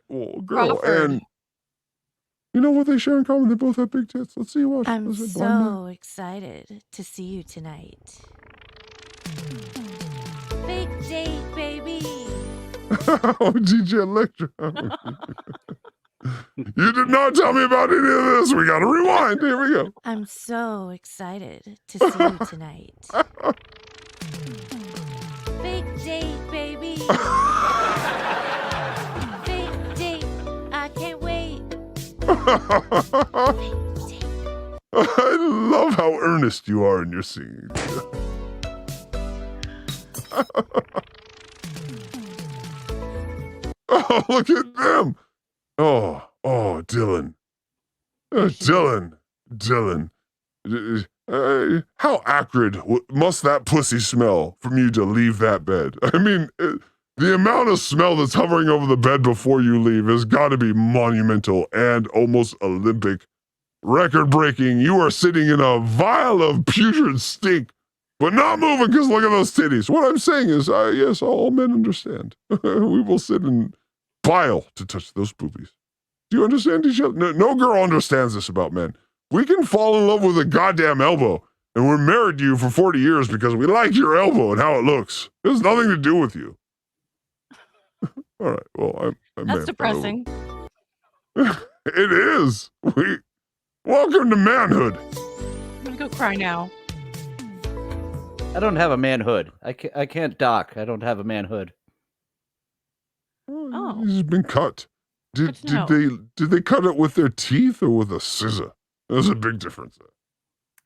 beautiful girl. Crawford. And you know what they share in common? They both have big tits. Let's see what. I'm Let's see, Blind Mike. so excited to see you tonight. Fake date, baby. Oh, DJ Electra. You did not tell me about any of this. We got to rewind. Here we go. I'm so excited to see you tonight. Fake date, baby. Fake date. I can't wait. I love how earnest you are in your singing. Oh, look at them. Oh, Dylan. Dylan. How acrid must that pussy smell from you to leave that bed? I mean, the amount of smell that's hovering over the bed before you leave has got to be monumental and almost Olympic. Record-breaking. You are sitting in a vial of putrid stink, but not moving because look at those titties. What I'm saying is, yes, all men understand. We will sit in bile to touch those boobies. Do you understand each other? No girl understands this about men. We can fall in love with a goddamn elbow, and we're married to you for 40 years because we like your elbow and how it looks. It has nothing to do with you. All right, well, That's depressing. It is. Welcome to manhood. I'm gonna go cry now. I don't have a manhood. I can't dock. I don't have a manhood. Oh. He's been cut. Did they cut it with their teeth or with a scissor? There's a big difference there.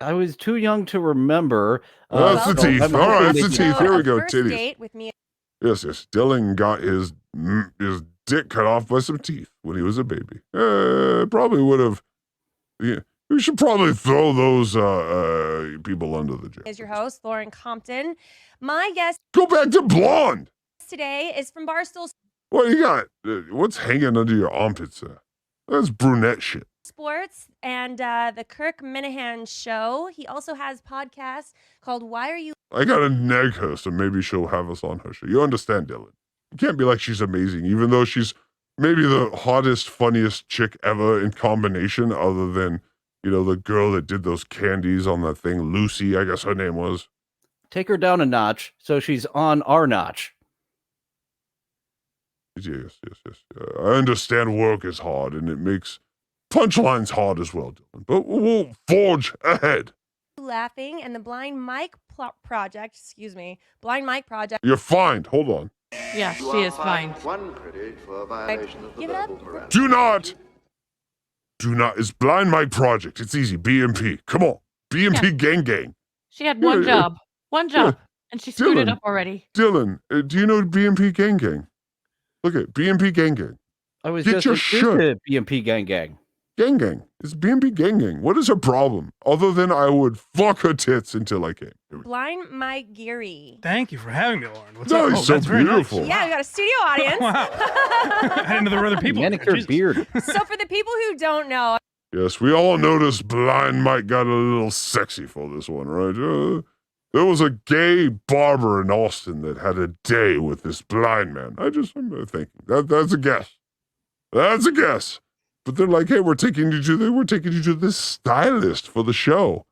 I was too young to remember. That's the teeth. All right, that's the teeth. Here we go, first titties. date with me. Yes. Dylan got his dick cut off by some teeth when he was a baby. Probably would have. Yeah, we should probably throw those people under the jail. Is your host, Lauren Compton. My guest. Go back to blonde. Today is from Barstool What you got? What's hanging under your armpits there? That's brunette shit. Sports and the Kirk Minahan Show. He also has podcasts called Why Are You? I gotta nag her, so maybe she'll have us on her show. You understand, Dylan? You can't be like she's amazing, even though she's maybe the hottest, funniest chick ever in combination, other than, the girl that did those candies on that thing, Lucy, I guess her name was. Take her down a notch so she's on our notch. Yes. I understand work is hard, and it makes punchlines hard as well, Dylan. But we'll forge ahead. Laughing and the Blind Mike Project. Blind Mike Project. You're fined. Hold on. Yeah, she is fine. 1 credit for a violation of the Give it up. verbal Miranda. Do not. It's Blind Mike Project. It's easy. BMP. Come on. BMP gang. She had one job. And she screwed it Dylan. up already. Dylan, do you know BMP gang? Look at BMP gang. I was Get just your introduced shit. to BMP gang. Gang. It's BMP gang. What is her problem? Other than I would fuck her tits until I came. Blind Mike Geary. Thank you for having me, Lauren. What's No, up? he's so that's very beautiful. nice. Yeah, we got a studio audience. Wow. I didn't know there were other people. Manicured Jesus. beard. So for the people who don't know, Yes, we all noticed Blind Mike got a little sexy for this one, right? There was a gay barber in Austin that had a day with this blind man. I'm thinking that's a guess. That's a guess. But they're like, hey, we're taking you to this stylist for the show.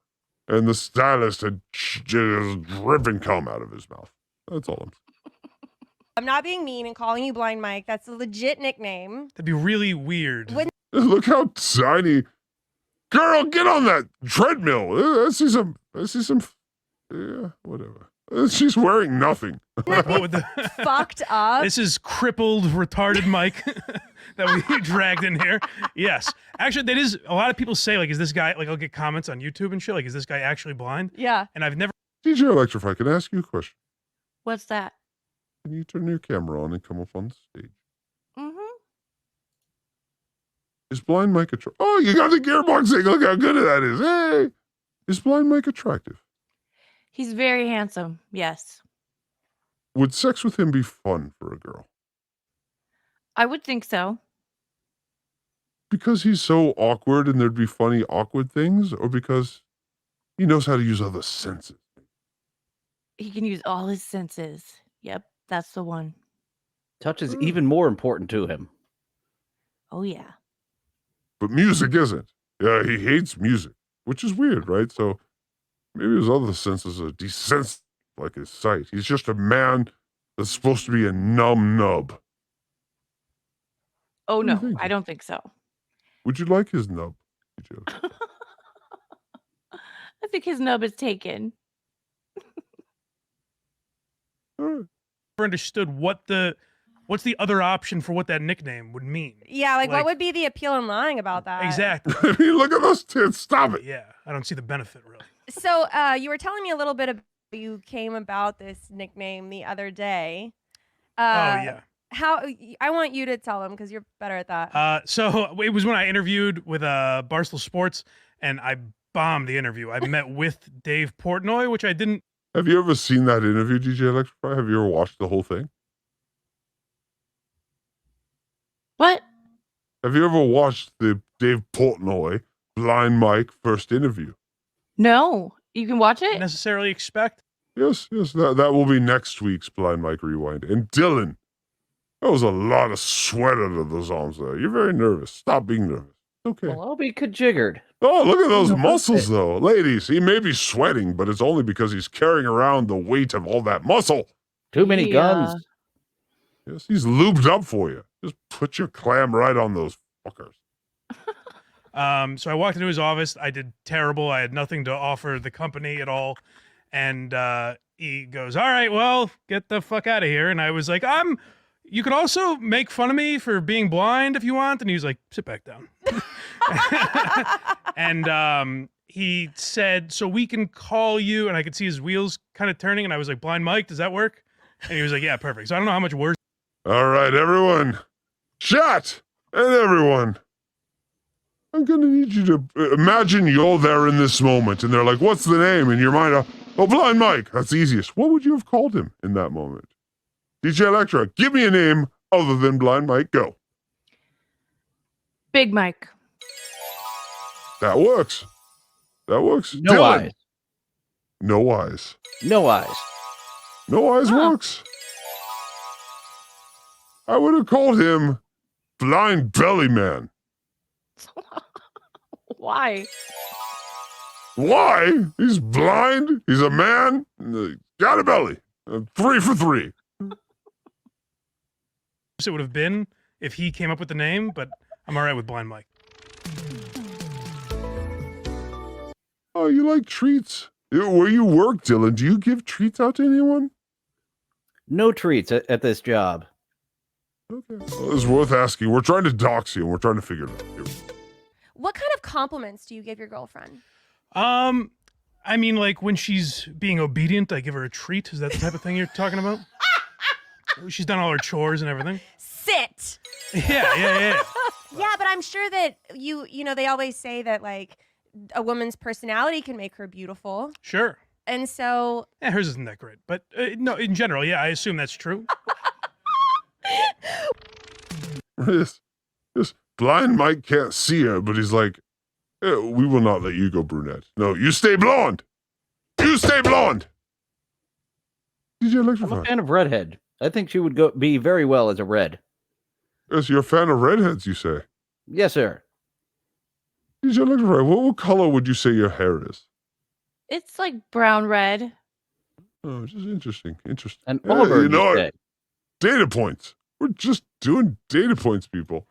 And the stylist had just dripping cum out of his mouth. That's all I'm saying. I'm not being mean and calling you Blind Mike. That's a legit nickname. That'd be really weird. Look how tiny. Girl, get on that treadmill. I see some, yeah, whatever. She's wearing nothing. What would the Fucked up. This is crippled, retarded Mike that we dragged in here. Yes. Actually, that is, a lot of people say, like, is this guy, like, I'll get comments on YouTube and shit, like, is this guy actually blind? Yeah. And I've never. DJ Electrify, can I ask you a question? What's that? Can you turn your camera on and come up on the stage? Mm-hmm. Is Blind Mike attractive? Oh, you got the gearbox thing. Look how good that is. Hey, is Blind Mike attractive? He's very handsome. Yes. Would sex with him be fun for a girl? I would think so. Because he's so awkward and there'd be funny, awkward things, or because he knows how to use other senses? He can use all his senses. Yep, that's the one. Touch is even more important to him. Oh yeah. But music isn't. Yeah, he hates music, which is weird, right? So maybe his other senses are desensitized, like his sight. He's just a man that's supposed to be a numb nub. Oh What do you no, think? I don't think so. Would you like his nub? I think his nub is taken. All right. Never understood what's the other option for what that nickname would mean. Yeah, like, what Like- would be the appeal in lying about that? Exactly. I mean, look at those tits. Stop it. Yeah, I don't see the benefit really. So you were telling me a little bit about how you came about this nickname the other day. Oh yeah. How I want you to tell them because you're better at that. So it was when I interviewed with Barstool Sports, and I bombed the interview. I met with Dave Portnoy, which I didn't. Have you ever seen that interview, DJ Electrify? Have you ever watched the whole thing? What? Have you ever watched the Dave Portnoy Blind Mike first interview? No. You can watch it? necessarily expect. Yes, that will be next week's Blind Mike Rewind. And Dylan, there was a lot of sweat under those arms there. You're very nervous. Stop being nervous. Okay. Well, I'll be jiggered. Oh, look at those No, muscles, though. Ladies, he may be sweating, but it's only because he's carrying around the weight of all that muscle. Too many Yeah. guns. Yes, he's lubed up for you. Just put your clam right on those fuckers. So I walked into his office. I did terrible. I had nothing to offer the company at all. And he goes, "All right, well, get the fuck out of here." And I was like, you could also make fun of me for being blind if you want. And he was like, "Sit back down." And he said, "So we can call you," and I could see his wheels kind of turning. And I was like, "Blind Mike, does that work?" And he was like, "Yeah, perfect." So I don't know how much worse. All right, everyone. Chat! And everyone. I'm going to need you to imagine you're there in this moment, and they're like, "What's the name?" In your mind, "Oh, Blind Mike." That's the easiest. What would you have called him in that moment? DJ Electra, give me a name other than Blind Mike. Go. Big Mike. That works. That works. No Dylan. eyes. No eyes. No eyes. No eyes Huh. works. I would have called him Blind Belly Man. Why? Why? He's blind. He's a man. Got a belly. 3 for 3. It would have been if he came up with the name, but I'm all right with Blind Mike. Oh, you like treats? Where you work, Dylan, do you give treats out to anyone? No treats at this job. Okay. Well, it's worth asking. We're trying to dox you, and we're trying to figure it out. Here we go. What kind of compliments do you give your girlfriend? I mean, like when she's being obedient, I give her a treat. Is that the type of thing you're talking about? She's done all her chores and everything. Sit. Yeah. Yeah, but I'm sure that you know, they always say that like a woman's personality can make her beautiful. Sure. And so Yeah, hers isn't that great, but no, in general, yeah, I assume that's true. Yes. Blind Mike can't see her, but he's like, we will not let you go brunette. No, you stay blonde. You stay blonde. DJ I'm a Electrify. fan of redhead. I think she would be very well as a red. Yes, you're a fan of redheads, you say. Yes, sir. DJ Electrify, what color would you say your hair is? It's like brown red. Oh, just interesting. And Yeah, Oliver, you know you what? say. Data points. We're just doing data points, people.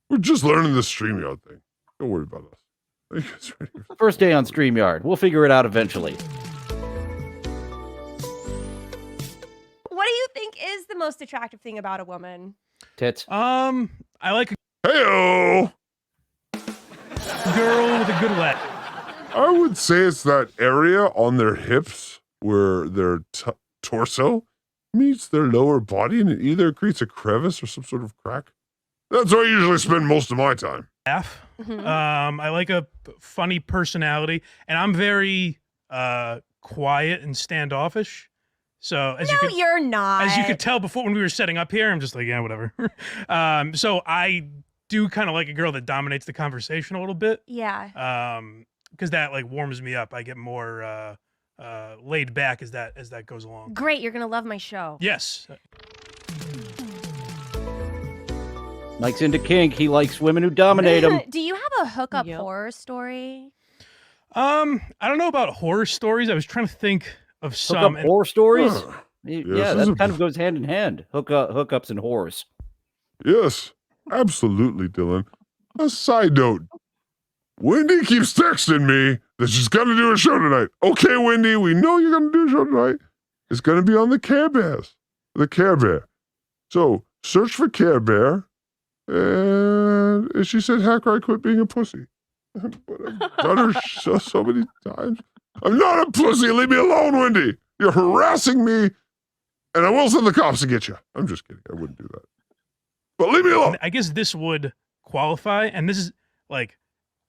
We're just learning the StreamYard thing. Don't worry about us. Are you guys ready? First day on StreamYard. We'll figure it out eventually. what do you think is the most attractive thing about a woman? Tits. I like Heyo! a girl with a good leg. I would say it's that area on their hips where their torso meets their lower body, and it either creates a crevice or some sort of crack. That's where I usually spend most of my time. Laugh. Mhm. I like a funny personality, and I'm very quiet and standoffish. So as No, you're not. you could tell before when we were setting up here, I'm just like, yeah, whatever. So I do kind of like a girl that dominates the conversation a little bit. Yeah. Because that like warms me up. I get more laid back as that goes along. Great, you're gonna love my show. Yes. Mike's into kink. He likes women who dominate him. Do you have a hookup Yep. horror story? I don't know about horror stories. I was trying to think of Hookup some. and- horror stories? Huh. Yeah, this is that a- kind of goes hand in hand. Hookups and whores. Yes, absolutely, Dylan. A side note. Wendy keeps texting me that she's going to do a show tonight. Okay, Wendy, we know you're going to do a show tonight. It's going to be on the Care Bears. The Care Bear. So, search for Care Bear. And she said, Hackride, quit being a pussy. But I've done her so many times. I'm not a pussy. Leave me alone, Wendy. You're harassing me. And I will send the cops to get you. I'm just kidding. I wouldn't do that. But leave me alone. I guess this would qualify, and this is like,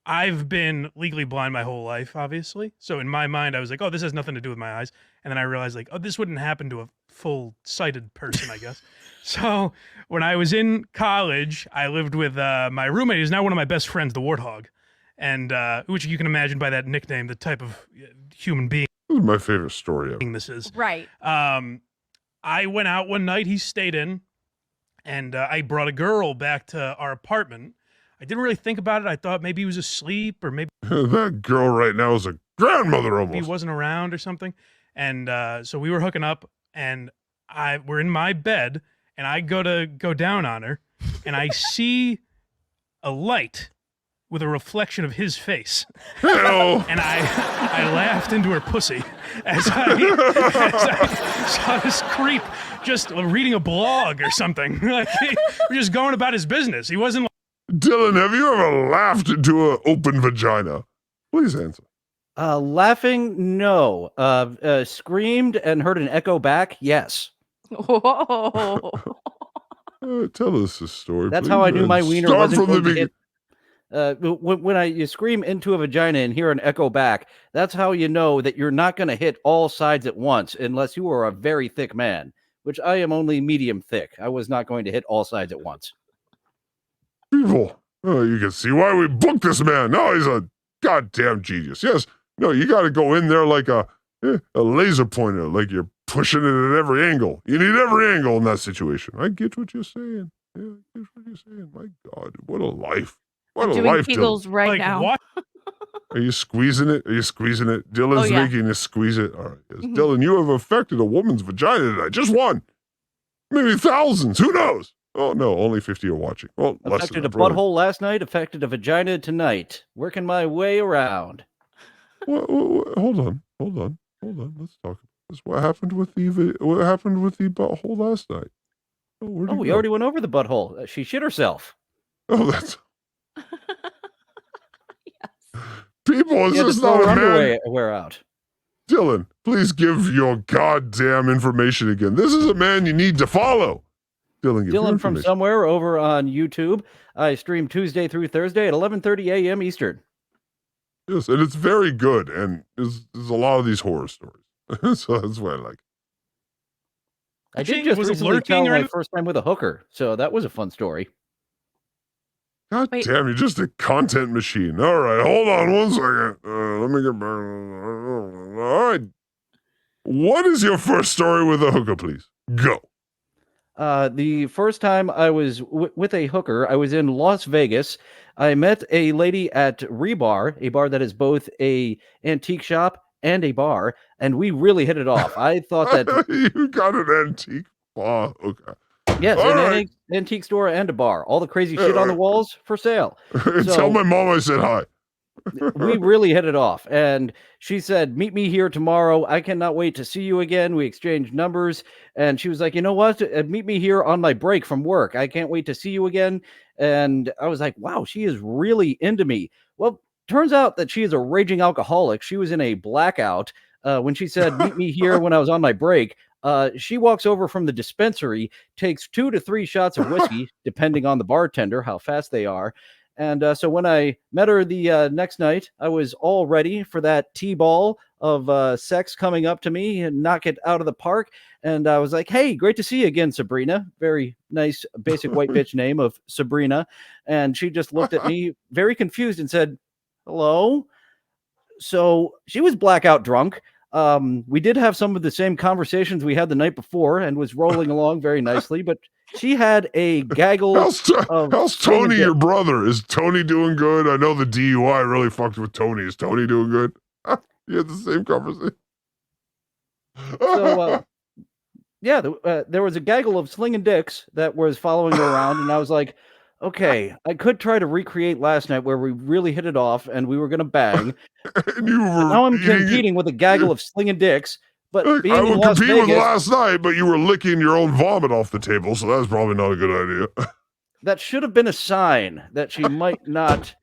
I've been legally blind my whole life, obviously. So in my mind, I was like, oh, this has nothing to do with my eyes. And then I realized, like, oh, this wouldn't happen to a full-sighted person, I guess. So when I was in college, I lived with my roommate, who's now one of my best friends, the Warthog, and which you can imagine by that nickname, the type of human being This is my favorite story ever. this is. Right. I went out one night, he stayed in, and I brought a girl back to our apartment. I didn't really think about it. I thought maybe he was asleep, or maybe That girl right now is a grandmother he almost. wasn't around or something. And so we were hooking up, and we're in my bed, and I go down on her, and I see a light with a reflection of his face. Hell. And I laughed into her pussy as I saw this creep just reading a blog or something. Like, he was just going about his business. He wasn't Dylan, have you ever laughed into an open vagina? Please answer. Laughing, no. Screamed and heard an echo back, yes. Whoa. Tell us this story. That's please, how I knew and my wiener start wasn't from the going to beginning. hit. When you scream into a vagina and hear an echo back, that's how you know that you're not going to hit all sides at once unless you are a very thick man, which I am only medium thick. I was not going to hit all sides at once. People, you can see why we booked this man. No, he's a goddamn genius. Yes, no, you got to go in there like a laser pointer, like you're pushing it at every angle. You need every angle in that situation. I get what you're saying. Yeah, I get what you're saying. My God, what a life. What I'm a doing life, Dylan. Kegels right like, now. what? Are you squeezing it? Are you squeezing it? Dylan's Oh, yeah. making you squeeze it. All right. Yes. Mhm. Dylan, you have affected a woman's vagina tonight. Just one. Maybe thousands. Who knows? Oh, no. Only 50 are watching. Well, less Affected than a that, really. butthole last night, affected a vagina tonight. Working my way around. Hold on. Let's talk about this. What happened with the butthole last night? Where'd Oh, you we go? already went over the butthole. She shit herself. Oh, that's Yes. people. Is She had to this throw not her a man? underwear out. Dylan, please give your goddamn information again. This is a man you need to follow. Dylan, give your Dylan from information. somewhere over on YouTube. I stream Tuesday through Thursday at 11:30 a.m. Eastern. Yes, and it's very good, and there's a lot of these horror stories. So that's why I like it. I Actually, did just was it recently lurking tell or my anything? first time with a hooker, so that was a fun story. God Wait. damn, you're just a content machine. All right, hold on one second. Let me get back. All right. What is your first story with a hooker, please? Go. The first time I was with a hooker, I was in Las Vegas. I met a lady at Rebar, a bar that is both a antique shop and a bar, and we really hit it off. I thought that You got an antique bar hooker. yes, All an right. antique store and a bar. All the crazy shit on the walls for sale. Tell So- my mom I said hi. We really hit it off. And she said, meet me here tomorrow. I cannot wait to see you again. We exchanged numbers. And she was like, you know what? Meet me here on my break from work. I can't wait to see you again. And I was like, wow, she is really into me. Well, turns out that she is a raging alcoholic. She was in a blackout when she said, meet me here when I was on my break. She walks over from the dispensary, takes 2 to 3 shots of whiskey, depending on the bartender, how fast they are. And so when I met her the next night, I was all ready for that T-ball of sex coming up to me and knock it out of the park. And I was like, hey, great to see you again, Sabrina. Very nice, basic white bitch name of Sabrina. And she just looked at me very confused and said, hello. So she was blackout drunk. We did have some of the same conversations we had the night before and was rolling along very nicely, but she had a gaggle of How's Tony, your brother? Is Tony doing good? I know the DUI really fucked with Tony. Is Tony doing good? You had the same conversation. So, yeah, there was a gaggle of slinging dicks that was following her around, and I was like, okay, I could try to recreate last night where we really hit it off and we were going to bang. And you were Now I'm competing with a gaggle of slinging dicks, but being I in would Las compete Vegas, with last night, but you were licking your own vomit off the table, so that's probably not a good idea. that should have been a sign that she might not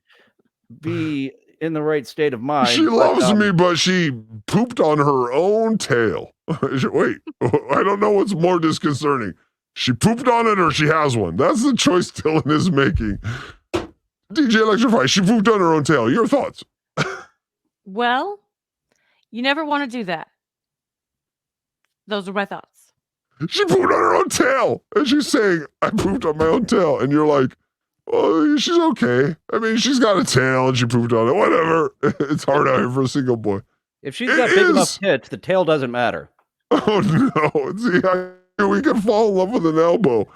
be in the right state of mind. She loves me, but she pooped on her own tail. Wait, I don't know what's more disconcerting. She pooped on it or she has one. That's the choice Dylan is making. DJ Electrify, she pooped on her own tail. Your thoughts? Well, you never want to do that. Those are my thoughts. She pooped on her own tail. And she's saying, I pooped on my own tail. And you're like, oh, she's okay. I mean, she's got a tail and she pooped on it. Whatever. It's hard out here for a single boy. If she's got big enough tits, the tail doesn't matter. Oh, no. See, we can fall in love with an elbow.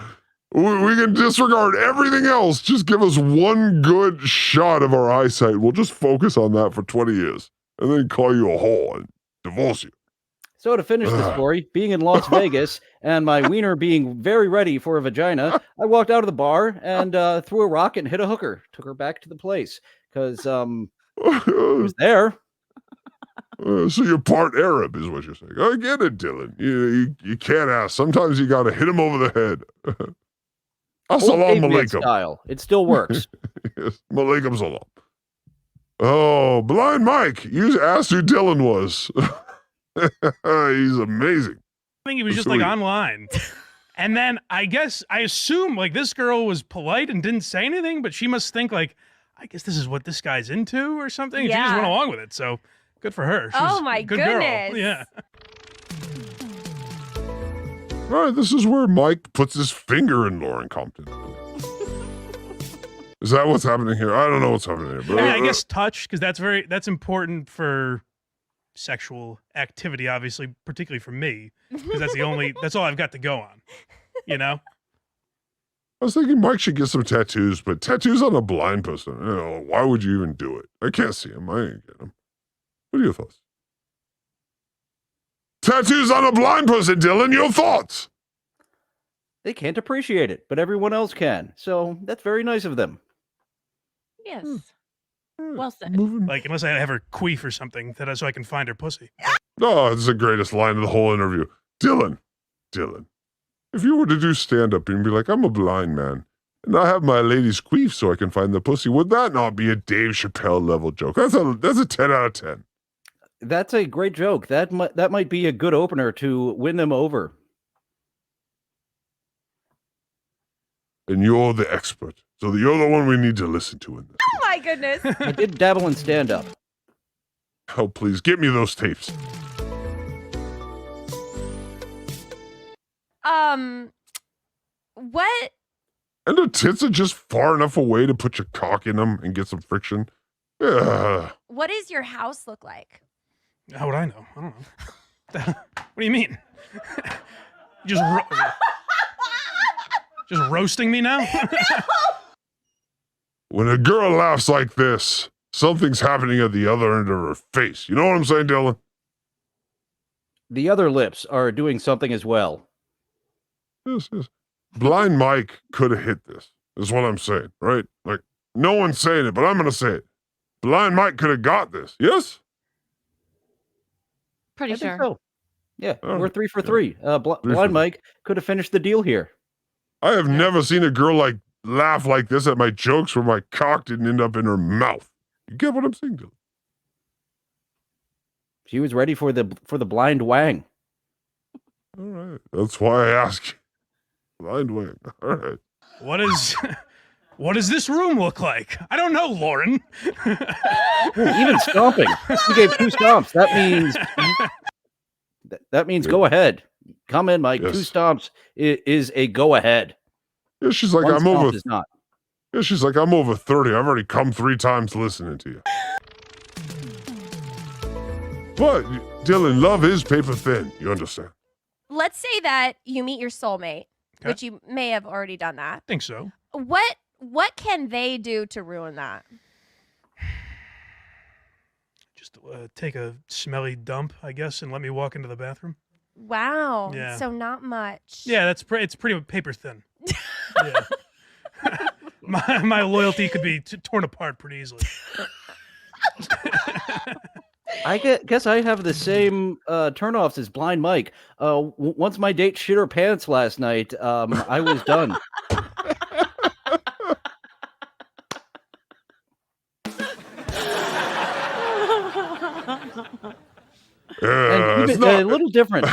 We can disregard everything else. Just give us one good shot of our eyesight. We'll just focus on that for 20 years and then call you a whore and divorce you. So to finish the story, being in Las Vegas and my wiener being very ready for a vagina, I walked out of the bar and threw a rock and hit a hooker. Took her back to the place because it was there. So you're part Arab, is what you're saying. I get it, Dylan. You can't ask. Sometimes you got to hit him over the head. Assalamu alaikum. Style. It still works. Yes. Malaikum salam. Oh, Blind Mike, you asked who Dylan was. He's amazing. I think he was just like online. And then I assume like this girl was polite and didn't say anything, but she must think like, I guess this is what this guy's into or something. Yeah. She just went along with it. So good for her. She's Oh my a good goodness. girl. Yeah. All right, this is where Mike puts his finger in Lauren Compton. Is that what's happening here? I don't know what's happening here. But, I mean, I guess touch, because that's important for sexual activity, obviously, particularly for me, because that's all I've got to go on. You know? I was thinking Mike should get some tattoos, but tattoos on a blind person, why would you even do it? I can't see him. I ain't getting him. What are your thoughts? Tattoos on a blind person, Dylan, your thoughts? They can't appreciate it, but everyone else can. So that's very nice of them. Yes. Well said. Like, unless I have her queef or something, so I can find her pussy. Oh, this is the greatest line of the whole interview. Dylan, if you were to do stand-up and be like, I'm a blind man, and I have my lady's queef so I can find the pussy, would that not be a Dave Chappelle level joke? That's a 10 out of 10. That's a great joke. That might be a good opener to win them over. And you're the expert. So you're the one we need to listen to in this. Oh my goodness. I did dabble in stand-up. Oh, please, get me those tapes. What? And the tits are just far enough away to put your cock in them and get some friction. Yeah. What does your house look like? How would I know? I don't know. What do you mean? just roasting me now? When a girl laughs like this, something's happening at the other end of her face. You know what I'm saying, Dylan? The other lips are doing something as well. Yes. Blind Mike could have hit this, is what I'm saying, right? Like, no one's saying it, but I'm going to say it. Blind Mike could have got this, yes? Pretty I think sure. so. Yeah, Oh, we're 3 for 3. for Blind Mike could have finished the deal here. I have never seen a girl laugh like this at my jokes where my cock didn't end up in her mouth. You get what I'm saying, Dylan? She was ready for the blind wang. All right. That's why I ask you. Blind wang. All right. What does this room look like? I don't know, Lauren. Ooh, even stomping. He gave 2 stomps. That means go ahead. Come in, Mike. Yes. 2 stomps is a go ahead. Yeah, she's like, 1 I'm stomp over. is not. Yeah, she's like, I'm over 30. I've already come 3 times listening to you. But Dylan, love is paper thin. You understand? Let's say that you meet your soulmate, Okay. which you may have already done that. I think so. What can they do to ruin that? Just take a smelly dump, I guess, and let me walk into the bathroom. Wow. Yeah. So not much. Yeah, it's pretty paper thin. Yeah. my loyalty could be torn apart pretty easily. I guess I have the same turnoffs as Blind Mike. Once my date shit her pants last night, I was done. And it's even, not. a little different.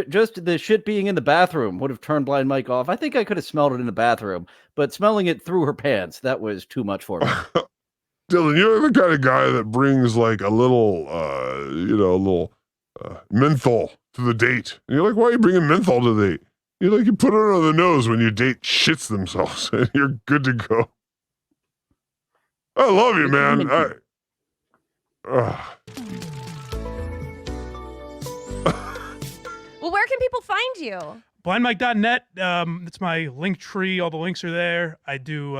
Just the shit being in the bathroom would have turned Blind Mike off. I think I could have smelled it in the bathroom, but smelling it through her pants, that was too much for me. Dylan, you're the kind of guy that brings like a little, menthol to the date. And you're like, why are you bringing menthol to the date? You put it under the nose when your date shits themselves, and you're good to go. I love you, man. Well, where can people find you? Blindmike.net. It's my link tree. All the links are there. I do.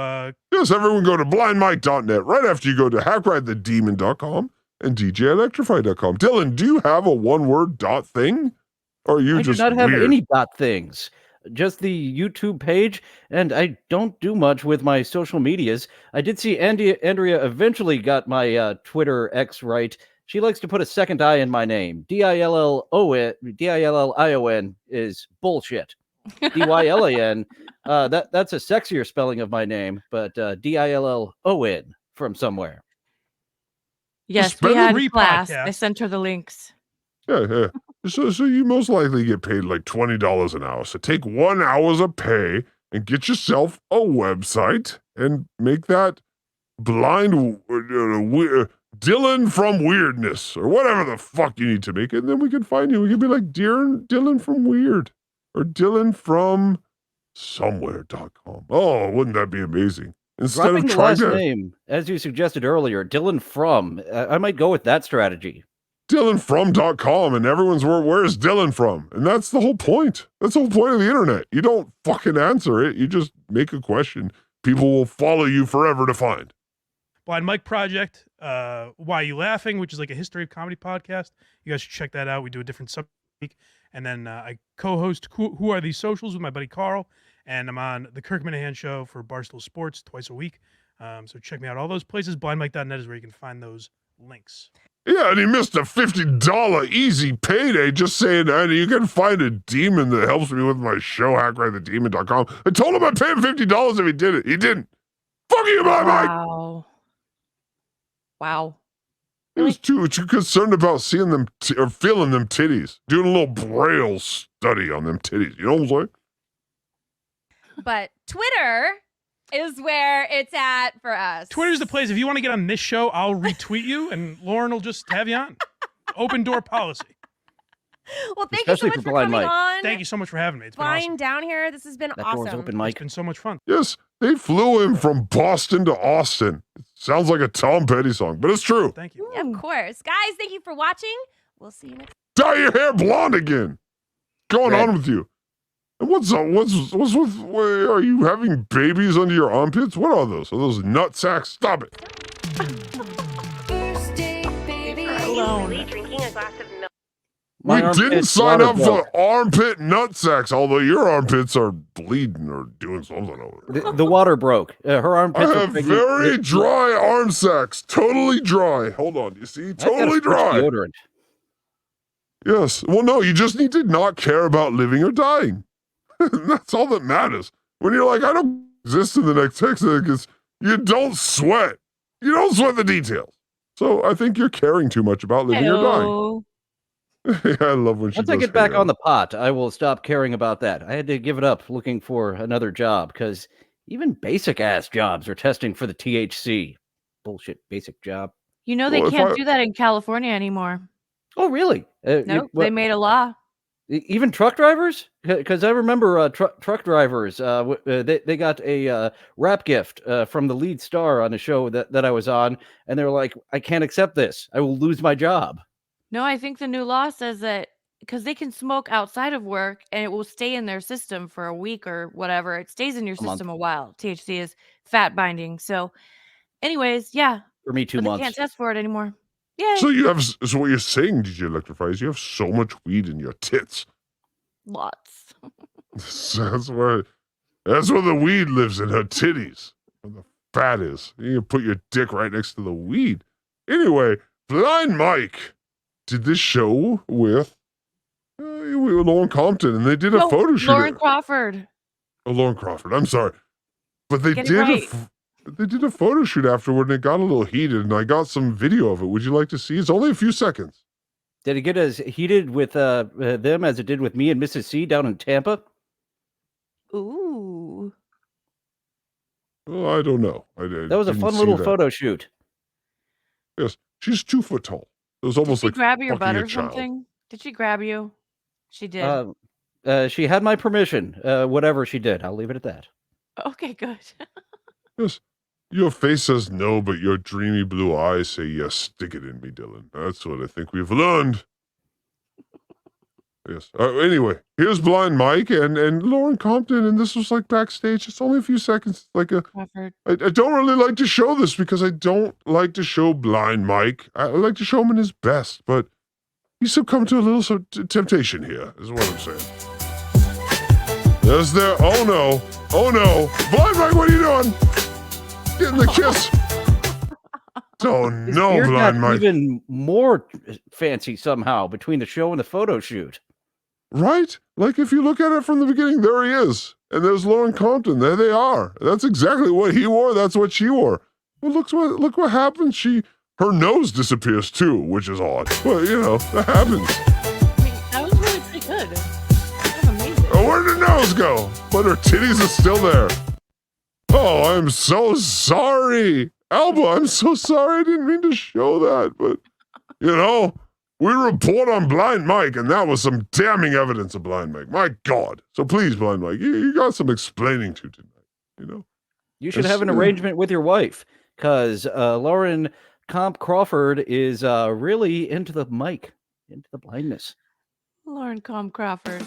Yes, everyone go to blindmike.net right after you go to hackridethedemon.com and djelectrify.com. Dylan, do you have a one-word dot thing? Or are you I do just not have weird? any dot things. Just the YouTube page, and I don't do much with my social medias. I did see Andrea eventually got my Twitter X right. She likes to put a second I in my name. Dillion is bullshit. Dyllan, that's a sexier spelling of my name, but Dillon from somewhere. Yes, spell we it. had Free class. podcast. I sent her the links. Yeah. So you most likely get paid like $20 an hour. So take 1 hour of pay and get yourself a website and make that Dylan from Weirdness or whatever the fuck you need to make it. And then we can find you. We can be like, Dear Dylan from Weird or Dylan from somewhere.com. Oh, wouldn't that be amazing? Instead Dropping of the trying last to name, as you suggested earlier, Dylan from. I might go with that strategy. DylanFrom.com and everyone's where's Dylan from? And that's the whole point. That's the whole point of the internet. You don't fucking answer it. You just make a question. People will follow you forever to find. Blind Mike Project. Why Are You Laughing, which is like a history of comedy podcast. You guys should check that out. We do a different sub week. And then I co-host Who Are These Socials with my buddy Carl. And I'm on the Kirk Minahan Show for Barstool Sports twice a week. So check me out. All those places. Blindmike.net is where you can find those links. Yeah, and he missed a $50 easy payday just saying, Andy, you can find a demon that helps me with my show, hackrithedemon.com. I told him I'd pay him $50 if he did it. He didn't. Fuck you, my Mike! Wow. He was too concerned about seeing them or feeling them titties. Doing a little braille study on them titties. You know what I'm saying? But Twitter is where it's at for us. Twitter's the place. If you want to get on this show, I'll retweet you, and Lauren will just have you on. Open door policy. Well, thank you so Especially much for for Blind coming Mike. on. Thank you so much for having me. It's been Flying awesome. down here. This has been That door's awesome. open, It's Mike. been so much fun. Yes, they flew him from Boston to Austin. It sounds like a Tom Petty song, but it's true. Thank you. Of course. Guys, thank you for watching. We'll see you next Dye your hair blonde again. Going Red. on with you? And what's with? Are you having babies under your armpits? What are those? Are those nut sacks? Stop it! First date, baby. drinking a glass of milk. My We didn't armpits sign water up broke. for armpit nut sacks, although your armpits are bleeding or doing something over there. The water broke. Her I armpits are have big- very it- dry arm sacks. Totally dry. Hold on. You see? I gotta Totally switch dry. Deodorant. Yes. Well, no, you just need to not care about living or dying. That's all that matters. When you're like, I don't exist in the next text, because you don't sweat. You don't sweat the details. So I think you're caring too much about living or dying. Hello. Yeah, I love when she Once I does get back hang on out. the pot, I will stop caring about that. I had to give it up looking for another job because even basic ass jobs are testing for the THC. Bullshit basic job. You know they Well, if can't I- do that in California anymore. Oh, really? Nope, they made a law. Even truck drivers? Because I remember truck drivers, they got a rap gift from the lead star on a show that I was on, and they were like, I can't accept this. I will lose my job. No, I think the new law says that because they can smoke outside of work and it will stay in their system for a week or whatever. It stays in your A month. system a while. THC is fat binding. So, anyways, yeah, For me, 2 but they months. can't test for it anymore. Yay! So you have. So what you're saying, DJ Electrify, is you have so much weed in your tits. Lots. That's where. That's where the weed lives, in her titties. Where the fat is. You can put your dick right next to the weed. Anyway, Blind Mike did this show with Lauren Compton, and they did a No, photo shoot. Lauren Crawford. Oh, Lauren Crawford. I'm sorry, but they Get it did right. they did a photo shoot afterward, and it got a little heated. And I got some video of it. Would you like to see? It's only a few seconds. Did it get as heated with them as it did with me and Mrs. C down in Tampa? Ooh. Well, I don't know. That was a didn't fun see little that. photo shoot. Yes, she's 2 foot tall. It was Did almost she like grab your fucking butt a or child. something? Did she grab you? She did. She had my permission. Whatever she did, I'll leave it at that. Okay, good. Yes. Your face says no, but your dreamy blue eyes say yes. Stick it in me, Dylan. That's what I think we've learned. Yes. Anyway, here's Blind Mike and Lauren Compton, and this was like backstage. It's only a few seconds. It's like Crawford. I don't really like to show this because I don't like to show Blind Mike. I like to show him in his best, but he succumbed to a little temptation here, is what I'm saying. There's there. Oh no. Oh no. Blind Mike, what are you doing? Getting the kiss. Oh His no, beard Blind got Mike. even more fancy somehow between the show and the photo shoot. Right? Like if you look at it from the beginning, there he is. And there's Lauren Compton. There they are. That's exactly what he wore. That's what she wore. Well, look what happens. Her nose disappears too, which is odd. But you know, that happens. I mean, that was really pretty good. That was amazing. Oh, where did her nose go? But her titties are still there. Oh, I'm so sorry. Alba, I'm so sorry. I didn't mean to show that. But, you know, we report on Blind Mike, and that was some damning evidence of Blind Mike. My God. So please, Blind Mike, you got some explaining to tonight, you know? You should Yes, have an sir. arrangement with your wife, because Lauren Crawford is really into the mic, into the blindness. Lauren Crawford.